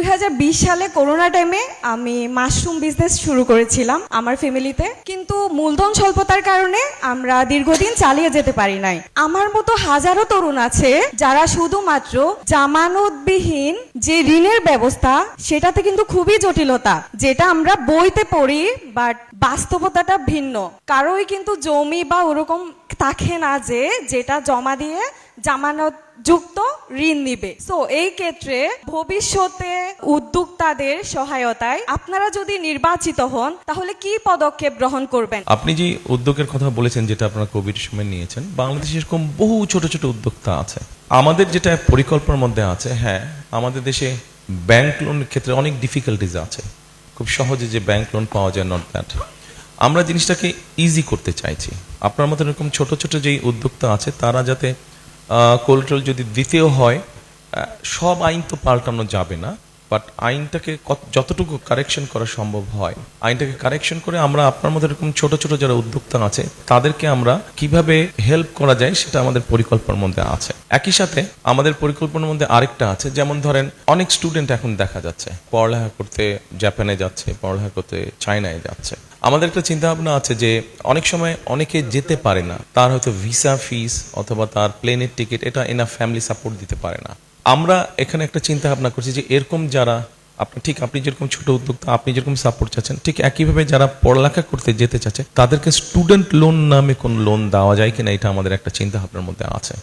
2020 সালে করোনা টাইমে আমি মাশরুম বিজনেস শুরু করেছিলাম আমার ফ্যামিলিতে, কিন্তু মূলধন স্বল্পতার কারণে আমরা দীর্ঘদিন চালিয়ে যেতে পারি নাই। আমার মতো হাজারো তরুণ আছে যারা শুধুমাত্র জামানতবিহীন যে ঋণের ব্যবস্থা সেটাতে কিন্তু খুবই জটিলতা, যেটা আমরা বইতে পড়ি বাট বাস্তবতাটা ভিন্ন। কারোই কিন্তু জমি বা ওরকম থাকে না যে যেটা জমা দিয়ে জামানত যুক্ত ঋণ নিবে। সো এই ক্ষেত্রে ভবিষ্যতে উদ্যোক্তাদের সহায়তায় আপনারা যদি নির্বাচিত হন তাহলে কি পদক্ষেপ গ্রহণ করবেন? আপনি যে উদ্যোগের কথা বলেছেন, যেটা আপনারা কোভিড সময় নিয়েছেন, বাংলাদেশে এরকম বহু ছোট ছোট উদ্যোক্তা আছে। আমাদের যেটা পরিকল্পনার মধ্যে আছে, হ্যাঁ, আমাদের দেশে ব্যাংক লোনের ক্ষেত্রে অনেক ডিফিকাল্টিজ আছে, খুব সহজে যে ব্যাংক লোন পাওয়া যায় নট দ্যাট। আমরা জিনিসটাকে ইজি করতে চাইছি। আপনার মতো এরকম ছোট ছোট যেই উদ্যোক্তা আছে তারা যাতে কোলাটেরাল যদি দ্বিতীয় হয়, সব আইন তো পাল্টানো যাবে না, বাট আইনটাকে যতটুকু কারেকশন করা সম্ভব হয় আইনটাকে কারেকশন করে আমরা আপনার মধ্যে এরকম ছোট ছোট যারা উদ্যোক্তা আছে তাদেরকে আমরা কিভাবে হেল্প করা যায় সেটা আমাদের পরিকল্পনার মধ্যে আছে। একই সাথে আমাদের পরিকল্পনার মধ্যে আরেকটা আছে, যেমন ধরেন অনেক স্টুডেন্ট এখন দেখা যাচ্ছে পড়ালেখা করতে জাপানে যাচ্ছে, পড়ালেখা করতে চায়নায় যাচ্ছে। আমাদের একটা চিন্তা ভাবনা আছে যে অনেক সময় অনেকে যেতে পারে না, তার হয়তো ভিসা ফিস অথবা তার প্লেনের টিকিট এটা এনাফ ফ্যামিলি সাপোর্ট দিতে পারে না। আমরা এখানে একটা চিন্তা ভাবনা করছি যে এরকম যারা আপনি যেরকম ছোট উদ্যোক্তা আপনি যেরকম সাপোর্ট চাচ্ছেন, ঠিক একইভাবে যারা পড়ালেখা করতে যেতে চাচ্ছে তাদেরকে স্টুডেন্ট লোন নামে কোন লোন দেওয়া যায় কিনা, এটা আমাদের একটা চিন্তা ভাবনার মধ্যে আছে।